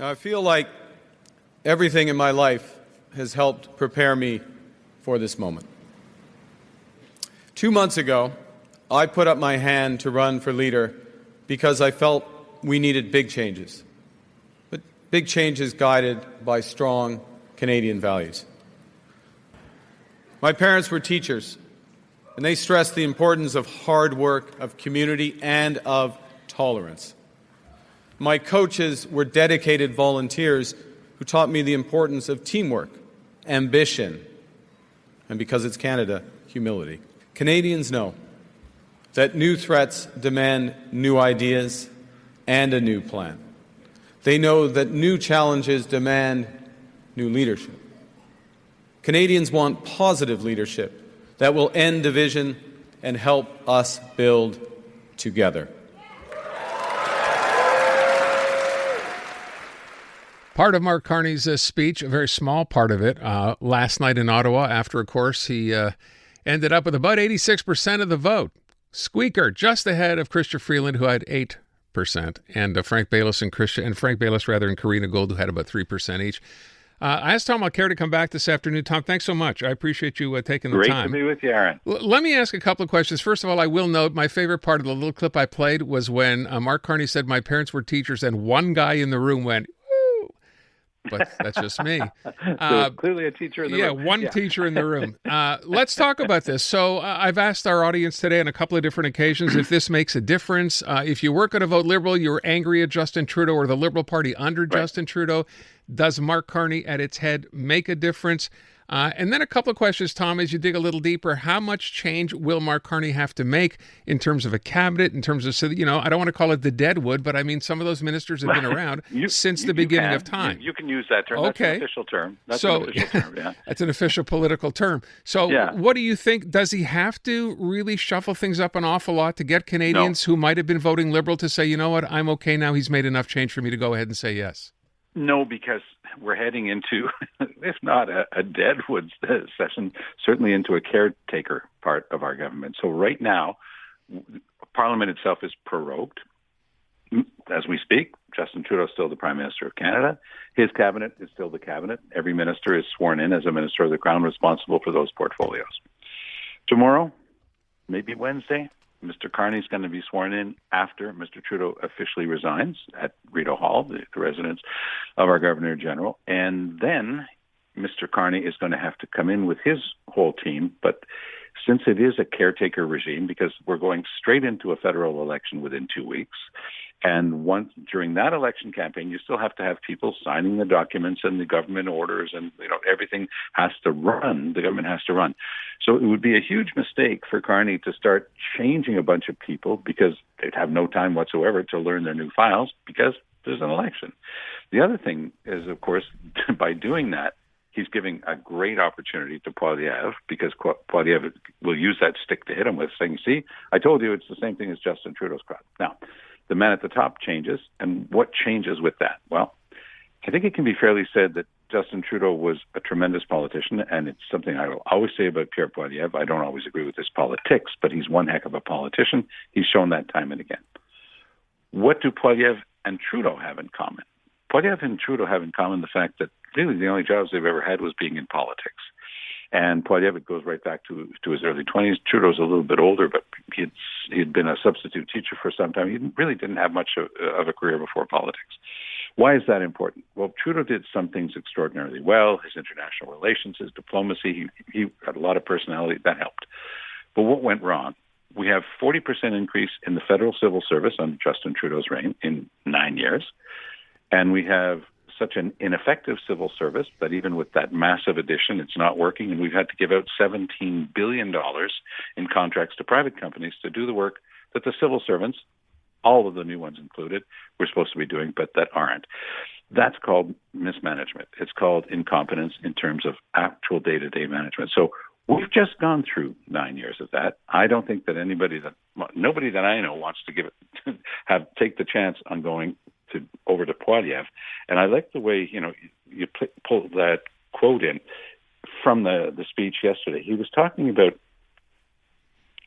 Now, I feel like everything in my life has helped prepare me for this moment. 2 months ago, I put up my hand to run for leader because I felt we needed big changes, but big changes guided by strong Canadian values. My parents were teachers, and they stressed the importance of hard work, of community, and of tolerance. My coaches were dedicated volunteers who taught me the importance of teamwork, ambition, and because it's Canada, humility. Canadians know that new threats demand new ideas and a new plan. They know that new challenges demand new leadership. Canadians want positive leadership that will end division and help us build together. Part of Mark Carney's speech, a very small part of it, last night in Ottawa, after, of course, he ended up with about 86% of the vote. Squeaker, just ahead of Chrystia Freeland, who had 8%, and Frank Baylis and Karina Gould, who had about 3% each. I asked Tom Mulcair to come back this afternoon. Tom, thanks so much. I appreciate you taking the time. Great to be with you, Aaron. Let me ask a couple of questions. First of all, I will note my favorite part of the little clip I played was when Mark Carney said my parents were teachers, and one guy in the room went, "Woo!" But that's just me. So clearly a teacher in the room. One teacher in the room. Let's talk about this. So I've asked our audience today on a couple of different occasions if this makes a difference. If you were going to vote Liberal, you were angry at Justin Trudeau or the Liberal Party under Justin Trudeau. Does Mark Carney at its head make a difference? And then a couple of questions, Tom, as you dig a little deeper. How much change will Mark Carney have to make in terms of a cabinet, in terms of, I don't want to call it the deadwood, but I mean, some of those ministers have been around since the beginning of time. You can use that term. Okay. That's an official term. That's an official term, yeah. That's an official political term. So what do you think? Does he have to really shuffle things up an awful lot to get Canadians who might have been voting Liberal to say, you know what, I'm okay now, he's made enough change for me to go ahead and say yes? No, because we're heading into, if not a deadwood session, certainly into a caretaker part of our government. So right now, Parliament itself is prorogued. As we speak, Justin Trudeau is still the Prime Minister of Canada. His cabinet is still the cabinet. Every minister is sworn in as a Minister of the Crown responsible for those portfolios. Tomorrow, maybe Wednesday, Mr. Carney is going to be sworn in after Mr. Trudeau officially resigns at Rideau Hall, the residence of our Governor General. And then Mr. Carney is going to have to come in with his whole team. But since it is a caretaker regime, because we're going straight into a federal election within 2 weeks, and once during that election campaign, you still have to have people signing the documents and the government orders, and everything has to run. The government has to run. So it would be a huge mistake for Carney to start changing a bunch of people because they'd have no time whatsoever to learn their new files because there's an election. The other thing is, of course, by doing that, he's giving a great opportunity to Poilievre because Poilievre will use that stick to hit him with, saying, see, I told you it's the same thing as Justin Trudeau's crowd. Now, the man at the top changes, and what changes with that? Well, I think it can be fairly said that Justin Trudeau was a tremendous politician, and it's something I will always say about Pierre Poilievre. I don't always agree with his politics, but he's one heck of a politician. He's shown that time and again. What do Poilievre and Trudeau have in common? Poilievre and Trudeau have in common the fact that really the only jobs they've ever had was being in politics. And Poilievre goes right back to his early 20s. Trudeau's a little bit older, but he'd been a substitute teacher for some time. He really didn't have much of a career before politics. Why is that important? Well, Trudeau did some things extraordinarily well. His international relations, his diplomacy, he had a lot of personality. That helped. But what went wrong? We have 40% increase in the federal civil service under Justin Trudeau's reign in 9 years. And we have such an ineffective civil service that even with that massive addition, it's not working. And we've had to give out $17 billion in contracts to private companies to do the work that the civil servants, all of the new ones included, were supposed to be doing, but that aren't. That's called mismanagement. It's called incompetence in terms of actual day-to-day management. So we've just gone through 9 years of that. I don't think that nobody that I know wants to take the chance on going over to Poilievre. And I like the way, you pull that quote in from the speech yesterday. He was talking about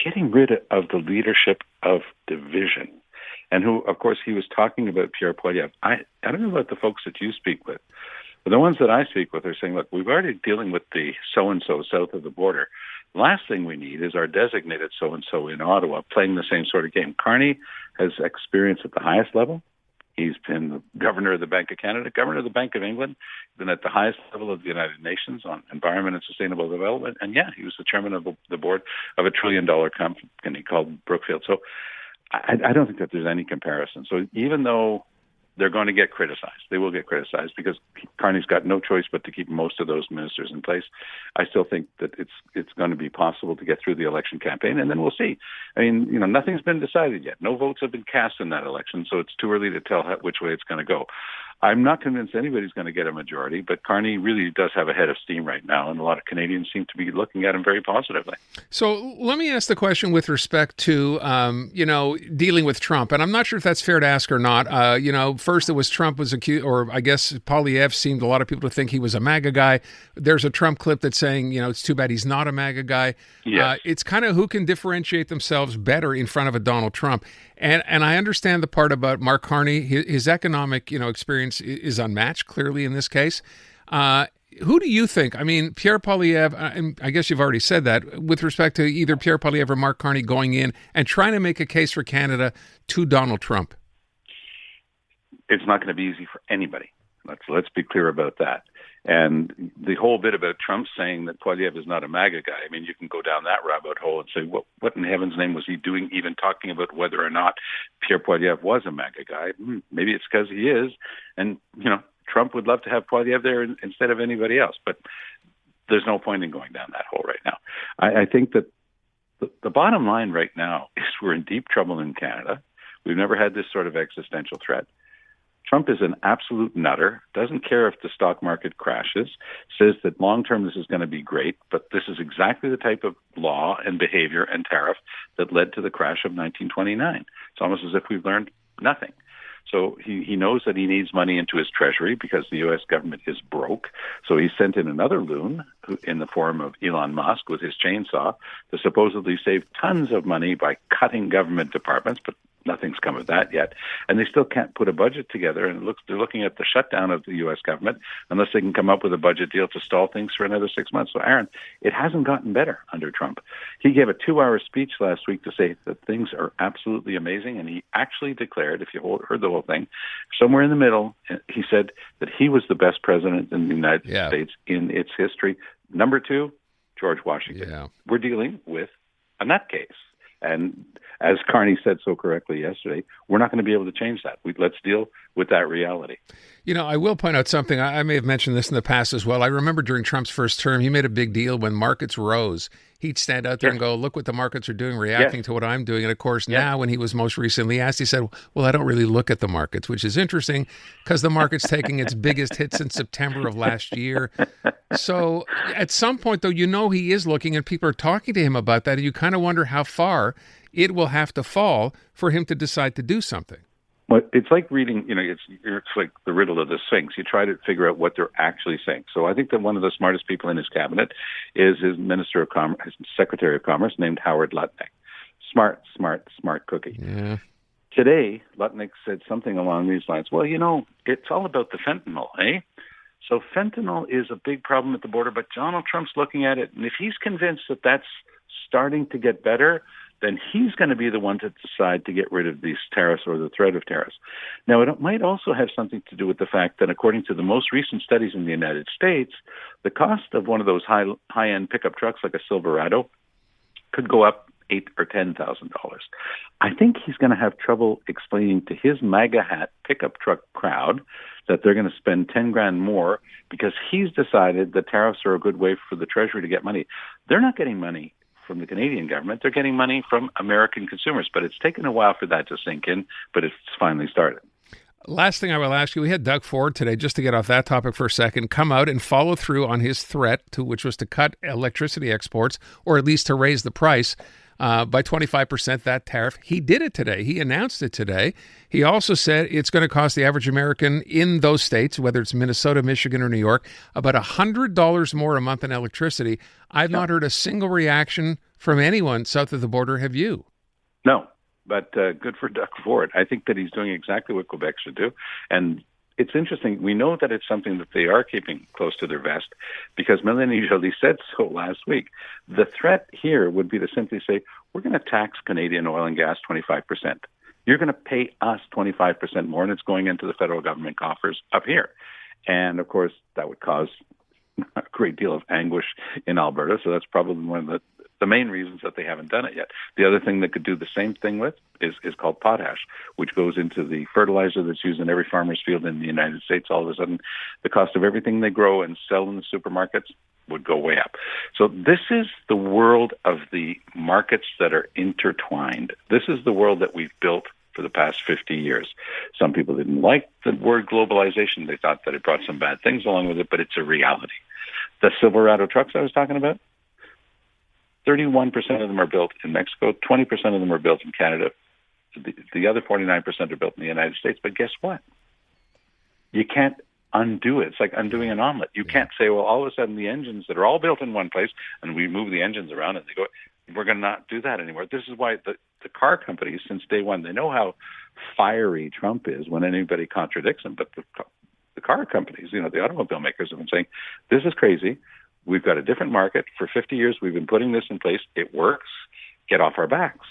getting rid of the leadership of division and who, of course, he was talking about Pierre Poilievre. I don't know about the folks that you speak with, but the ones that I speak with are saying, look, we've already dealing with the so-and-so south of the border. The last thing we need is our designated so-and-so in Ottawa playing the same sort of game. Carney has experience at the highest level. He's been the governor of the Bank of Canada, governor of the Bank of England, been at the highest level of the United Nations on environment and sustainable development. And yeah, he was the chairman of the board of $1 trillion company called Brookfield. So I don't think that there's any comparison. So even though they're going to get criticized, they will get criticized because Carney's got no choice but to keep most of those ministers in place. I still think that it's going to be possible to get through the election campaign, and then we'll see. I mean, nothing's been decided yet. No votes have been cast in that election, so it's too early to tell which way it's going to go. I'm not convinced anybody's going to get a majority, but Carney really does have a head of steam right now, and a lot of Canadians seem to be looking at him very positively. So let me ask the question with respect to, dealing with Trump. And I'm not sure if that's fair to ask or not. First it was Trump was accused, or I guess Poilievre seemed a lot of people to think he was a MAGA guy. There's a Trump clip that's saying, it's too bad he's not a MAGA guy. Yes. It's kind of who can differentiate themselves better in front of a Donald Trump. And I understand the part about Mark Carney. His economic, experience is unmatched, clearly, in this case. Who do you think? I mean, Pierre Poilievre, and I guess you've already said that, with respect to either Pierre Poilievre or Mark Carney going in and trying to make a case for Canada to Donald Trump. It's not going to be easy for anybody. Let's be clear about that. And the whole bit about Trump saying that Poilievre is not a MAGA guy, I mean, you can go down that rabbit hole and say, what in heaven's name was he doing even talking about whether or not Pierre Poilievre was a MAGA guy? Maybe it's because he is. And, Trump would love to have Poilievre there instead of anybody else. But there's no point in going down that hole right now. I think that the bottom line right now is we're in deep trouble in Canada. We've never had this sort of existential threat. Trump is an absolute nutter, doesn't care if the stock market crashes, says that long-term this is going to be great, but this is exactly the type of law and behavior and tariff that led to the crash of 1929. It's almost as if we've learned nothing. So he knows that he needs money into his treasury because the U.S. government is broke. So he sent in another loon in the form of Elon Musk with his chainsaw to supposedly save tons of money by cutting government departments, but nothing's come of that yet. And they still can't put a budget together. And they're looking at the shutdown of the U.S. government unless they can come up with a budget deal to stall things for another 6 months. So, Aaron, it hasn't gotten better under Trump. He gave a 2-hour speech last week to say that things are absolutely amazing. And he actually declared, if you heard the whole thing, somewhere in the middle, he said that he was the best president in the United States in its history. Number 2, George Washington. Yeah. We're dealing with a nutcase. And as Carney said so correctly yesterday, we're not going to be able to change that. Let's deal with that reality. I will point out something. I may have mentioned this in the past as well. I remember during Trump's first term, he made a big deal when markets rose. He'd stand out there and go, look what the markets are doing, reacting to what I'm doing. And of course, now when he was most recently asked, he said, well, I don't really look at the markets, which is interesting because the market's taking its biggest hit since September of last year. So at some point, though, he is looking and people are talking to him about that. And you kind of wonder how far it will have to fall for him to decide to do something. Well, it's like reading, it's like the riddle of the Sphinx. You try to figure out what they're actually saying. So I think that one of the smartest people in his cabinet is his Minister of Commerce, his Secretary of Commerce, named Howard Lutnick. Smart cookie. Yeah. Today, Lutnick said something along these lines. Well, it's all about the fentanyl, eh? So fentanyl is a big problem at the border, but Donald Trump's looking at it, and if he's convinced that that's starting to get better, then he's going to be the one to decide to get rid of these tariffs or the threat of tariffs. Now, it might also have something to do with the fact that according to the most recent studies in the United States, the cost of one of those high-end pickup trucks like a Silverado could go up $8,000 or $10,000. I think he's going to have trouble explaining to his MAGA hat pickup truck crowd that they're going to spend $10,000 more because he's decided that tariffs are a good way for the Treasury to get money. They're not getting money from the Canadian government. They're getting money from American consumers, but it's taken a while for that to sink in, but it's finally started. Last thing I will ask you, we had Doug Ford today, just to get off that topic for a second, come out and follow through on his threat, which was to cut electricity exports, or at least to raise the price by 25%, that tariff. He did it today. He announced it today. He also said it's going to cost the average American in those states, whether it's Minnesota, Michigan, or New York, about $100 more a month in electricity. I've not heard a single reaction from anyone south of the border. Have you? No. But good for Doug Ford. I think that he's doing exactly what Quebec should do. And it's interesting. We know that it's something that they are keeping close to their vest because Mélanie Joly said so last week. The threat here would be to simply say, we're going to tax Canadian oil and gas 25%. You're going to pay us 25% more, and it's going into the federal government coffers up here. And, of course, that would cause a great deal of anguish in Alberta. So that's probably one of the main reasons that they haven't done it yet. The other thing they could do the same thing with is called potash, which goes into the fertilizer that's used in every farmer's field in the United States. All of a sudden, the cost of everything they grow and sell in the supermarkets would go way up. So this is the world of the markets that are intertwined. This is the world that we've built for the past 50 years. Some people didn't like the word globalization. They thought that it brought some bad things along with it, but it's a reality. The Silverado trucks I was talking about, 31% of them are built in Mexico, 20% of them are built in Canada. The other 49% are built in the United States. But guess what? You can't undo it. It's like undoing an omelet. You can't say, well, all of a sudden the engines that are all built in one place, and we move the engines around and they go, we're going to not do that anymore. This is why the car companies, since day one, they know how fiery Trump is when anybody contradicts him. But the car companies, the automobile makers have been saying, this is crazy. We've got a different market. For 50 years, we've been putting this in place. It works. Get off our backs.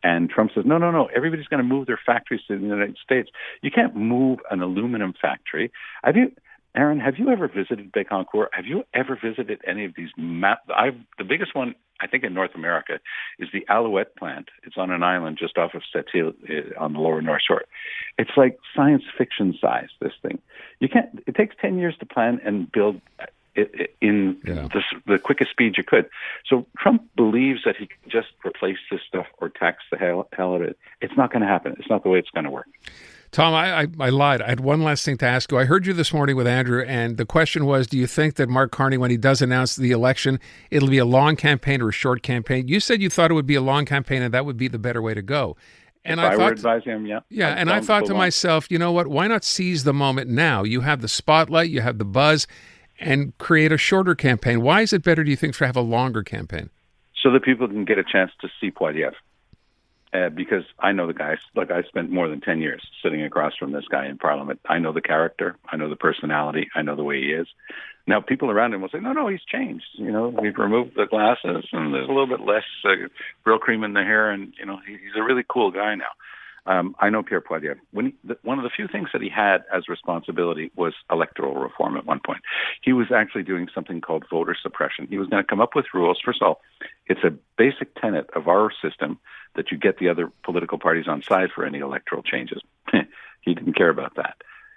And Trump says, no. Everybody's going to move their factories to the United States. You can't move an aluminum factory. Aaron, have you ever visited Bécancour? Have you ever visited any of these the biggest one, I think, in North America is the Alouette plant. It's on an island just off of Sept-Îles on the lower North Shore. It's like science fiction size, this thing. It takes 10 years to plan and build in the quickest speed you could. So Trump believes that he can just replace this stuff or tax the hell out of it. It's not going to happen. It's not the way it's going to work. Tom, I lied. I had one last thing to ask you. I heard you this morning with Andrew, and the question was, do you think that Mark Carney, when he does announce the election, it'll be a long campaign or a short campaign? You said you thought it would be a long campaign, and that would be the better way to go. And I were advising him, yeah. Yeah, and I thought to myself, you know what, why not seize the moment now? You have the spotlight, you have the buzz, and create a shorter campaign. Why is it better, do you think, to have a longer campaign? So that people can get a chance to see Poilievre. Because I know the guy. Look, I spent more than 10 years sitting across from this guy in Parliament. I know the character. I know the personality. I know the way he is. Now, people around him will say, no, he's changed. We've removed the glasses, and there's a little bit less real cream in the hair, and, he's a really cool guy now. I know Pierre Poilievre. One of the few things that he had as responsibility was electoral reform at one point. He was actually doing something called voter suppression. He was going to come up with rules. First of all, it's a basic tenet of our system that you get the other political parties on side for any electoral changes. He didn't care about that.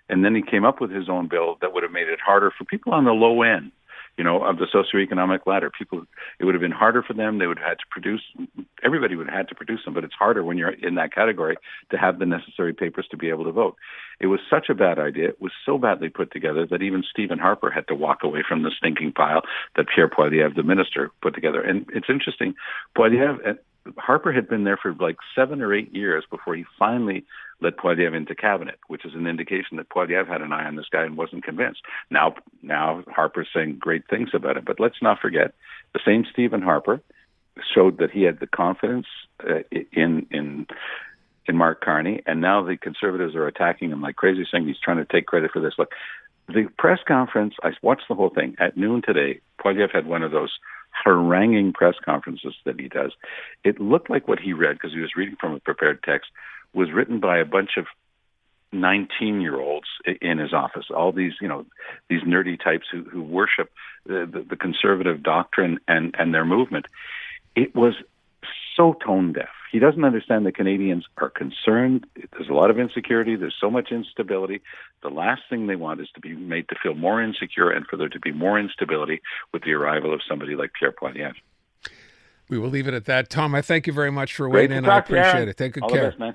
And then he came up with his own bill that would have made it harder for people on the low end, of the socioeconomic ladder. It would have been harder for them. They would have had to produce, everybody would have had to produce them, but it's harder when you're in that category to have the necessary papers to be able to vote. It was such a bad idea. It was so badly put together that even Stephen Harper had to walk away from the stinking pile that Pierre Poilievre, the minister, put together. And it's interesting, Harper had been there for like 7 or 8 years before he finally let Poilievre into cabinet, which is an indication that Poilievre had an eye on this guy and wasn't convinced. Now Harper's saying great things about it, but let's not forget the same Stephen Harper showed that he had the confidence in Mark Carney, and now the Conservatives are attacking him like crazy, saying he's trying to take credit for this. Look, the press conference, I watched the whole thing. At noon today, Poilievre had one of those haranguing press conferences that he does. It looked like what he read, because he was reading from a prepared text, was written by a bunch of 19-year-olds in his office. All these, these nerdy types who worship the conservative doctrine and their movement. It was so tone deaf. He doesn't understand that Canadians are concerned. There's a lot of insecurity. There's so much instability. The last thing they want is to be made to feel more insecure and for there to be more instability with the arrival of somebody like Pierre Poilievre. We will leave it at that. Tom, I thank you very much for weighing in. I appreciate it. Take good care. All the best, man.